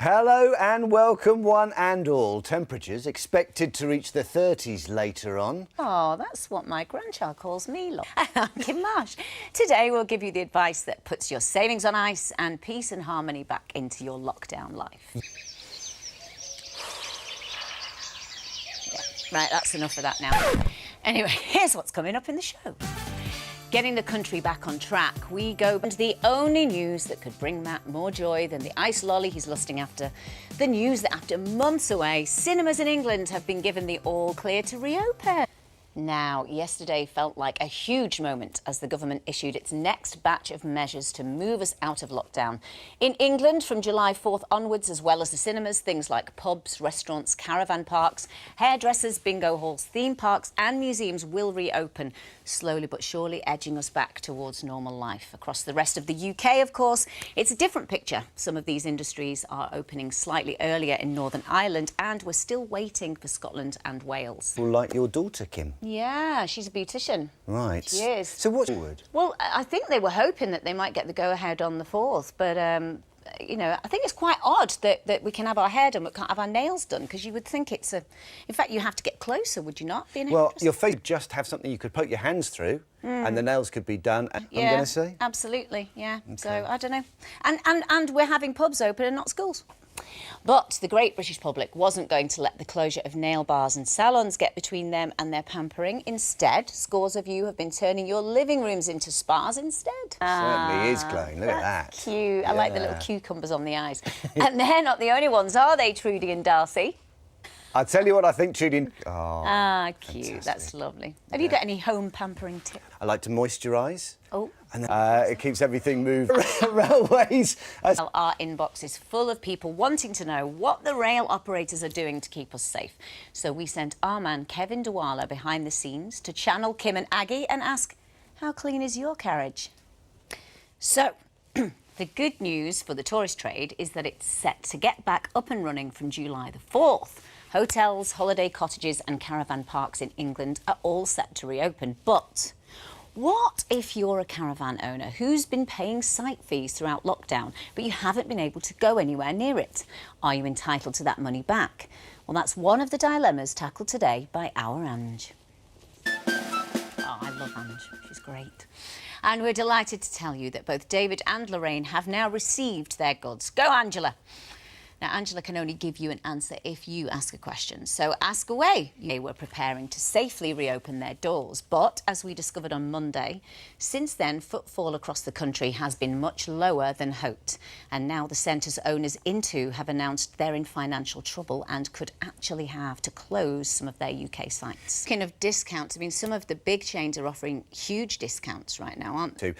Hello and welcome one and all. Temperatures expected to reach the 30s later on. Oh, that's what my grandchild calls me, love. I'm Kym Marsh. Today we'll give you the advice that puts your savings on ice and peace and harmony back into your lockdown life. Yeah, right, that's enough of that now. Anyway, here's what's coming up in the show. Getting the country back on track, we go to the only news that could bring Matt more joy than the ice lolly he's lusting after. The news that after months away, cinemas in England have been given the all clear to reopen. Now, yesterday felt like a huge moment as the government issued its next batch of measures to move us out of lockdown. In England, from July 4th onwards, as well as the cinemas, things like pubs, restaurants, caravan parks, hairdressers, bingo halls, theme parks and museums will reopen, slowly but surely edging us back towards normal life. Across the rest of the UK, of course, it's a different picture. Some of these industries are opening slightly earlier in Northern Ireland, and we're still waiting for Scotland and Wales. Well, like your daughter, Kym. Yeah, she's a beautician. Right. She is. So what's forward? Well, I think they were hoping that they might get the go-ahead on the 4th, but, you know, I think it's quite odd that we can have our hair done but can't have our nails done, because you would think it's a... In fact, you have to get closer, would you not? Well, your face just have something you could poke your hands through and the nails could be done, Yeah, I'm going to say. Absolutely, yeah. Okay. So, I don't know. And we're having pubs open and not schools. But the great British public wasn't going to let the closure of nail bars and salons get between them and their pampering. Instead, scores of you have been turning your living rooms into spas instead. Certainly is glowing. Look at that. Cute. Yeah. I like the little cucumbers on the eyes. And they're not the only ones, are they, Trudy and Darcy? I'll tell you what I think, Trudy. Oh, cute. fantastic. That's lovely. Have you got any home pampering tips? I like to moisturise. Oh. And it keeps everything moving. Railways. Our inbox is full of people wanting to know what the rail operators are doing to keep us safe. So we sent our man Kevin Dwala behind the scenes to channel Kym and Aggie and ask, how clean is your carriage? So, the good news for the tourist trade is that it's set to get back up and running from July the 4th. Hotels, holiday cottages and caravan parks in England are all set to reopen. But what if you're a caravan owner who's been paying site fees throughout lockdown, but you haven't been able to go anywhere near it? Are you entitled to that money back? Well, that's one of the dilemmas tackled today by our Ange. Oh, I love Ange. She's great. And we're delighted to tell you that both David and Lorraine have now received their goods. Go, Angela. Now, Angela can only give you an answer if you ask a question, so ask away. They were preparing to safely reopen their doors, but as we discovered on Monday, since then, footfall across the country has been much lower than hoped. And now the centre's owners, Into, have announced they're in financial trouble and could actually have to close some of their UK sites. Speaking of discounts, I mean, some of the big chains are offering huge discounts right now, aren't they?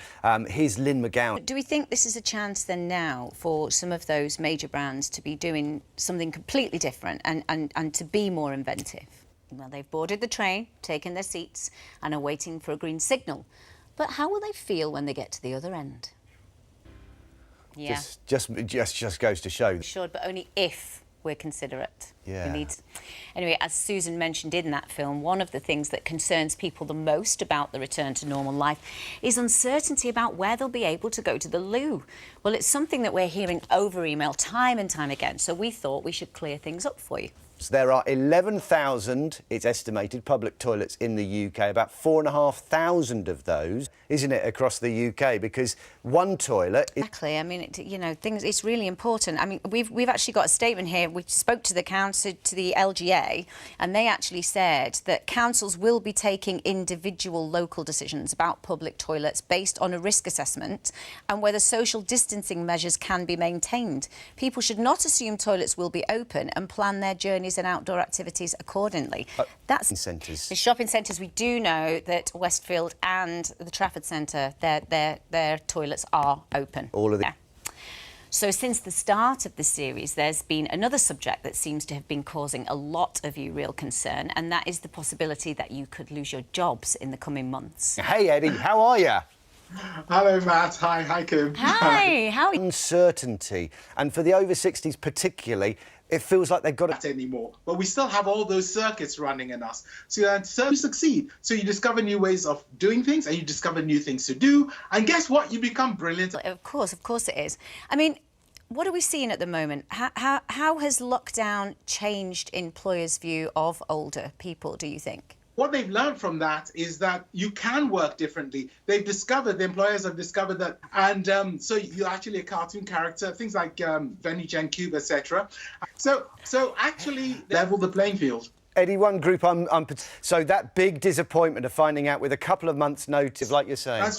Here's Lynn McGowan. Do we think this is a chance then now for some of those major brands to be doing something completely different and to be more inventive? Well, they've boarded the train, taken their seats and are waiting for a green signal. But how will they feel when they get to the other end? Yeah. Just goes to show. Sure, but only if we're considerate. Yeah. Anyway, as Susan mentioned in that film, one of the things that concerns people the most about the return to normal life is uncertainty about where they'll be able to go to the loo. Well, it's something that we're hearing over email time and time again, so we thought we should clear things up for you. So there are 11,000, it's estimated, public toilets in the UK, about 4,500 of those, isn't it, across the UK? Because one toilet... Exactly. I mean, you know, it's really important. I mean, we've actually got a statement here. We spoke to the council, to the LGA, and they actually said that councils will be taking individual local decisions about public toilets based on a risk assessment and whether social distancing measures can be maintained. People should not assume toilets will be open and plan their journeys and outdoor activities accordingly. That's centres. The shopping centres, we do know that Westfield and the Trafford Centre, their toilets are open. All of the... Yeah. So since the start of the series, there's been another subject that seems to have been causing a lot of you real concern, and that is the possibility that you could lose your jobs in the coming months. Hey, Eddie, how are you? Hello, Matt. Hi, Kym. Hi, how are you? Uncertainty, and for the over 60s particularly, it feels like they've got to... anymore. But we still have all those circuits running in us. So you succeed. So you discover new ways of doing things and you discover new things to do. And guess what? You become brilliant. Of course it is. I mean, What are we seeing at the moment? How has lockdown changed employers' view of older people, do you think? What they've learned from that is that you can work differently. The employers have discovered that. And so you're actually a cartoon character, things like Venny Jen Cube, etc. So actually level the playing field. Eddie, one group so that big disappointment of finding out with a couple of months' notice, like you're saying.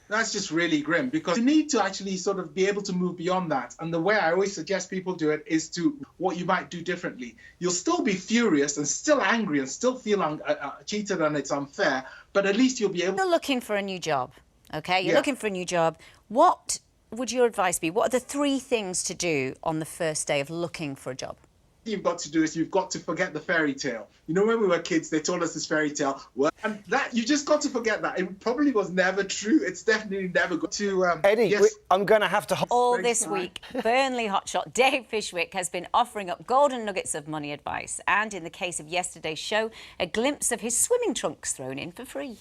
That's just really grim, because you need to actually sort of be able to move beyond that. And the way I always suggest people do it is to what you might do differently. You'll still be furious and still angry and still feel cheated and it's unfair, but at least you'll be able. You're looking for a new job, okay? You're Yeah. looking for a new job. What would your advice be? What are the 3 things to do on the first day of looking for a job? You've got to do is you've got to forget the fairy tale. You know, when we were kids, they told us this fairy tale, and that you just got to forget that. It probably was never true. It's definitely never going to. Eddie, yes. I'm going to have to. All this week, Burnley hotshot Dave Fishwick has been offering up golden nuggets of money advice, and in the case of yesterday's show, a glimpse of his swimming trunks thrown in for free.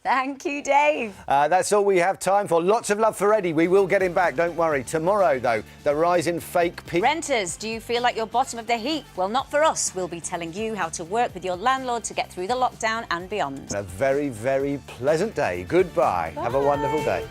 Thank you, Dave. That's all we have time for. Lots of love for Eddie. We will get him back, don't worry. Tomorrow, though, the rise in fake people. Renters, do you feel like you're bottom of the heap? Well, not for us. We'll be telling you how to work with your landlord to get through the lockdown and beyond. A very, very pleasant day. Goodbye. Bye. Have a wonderful day.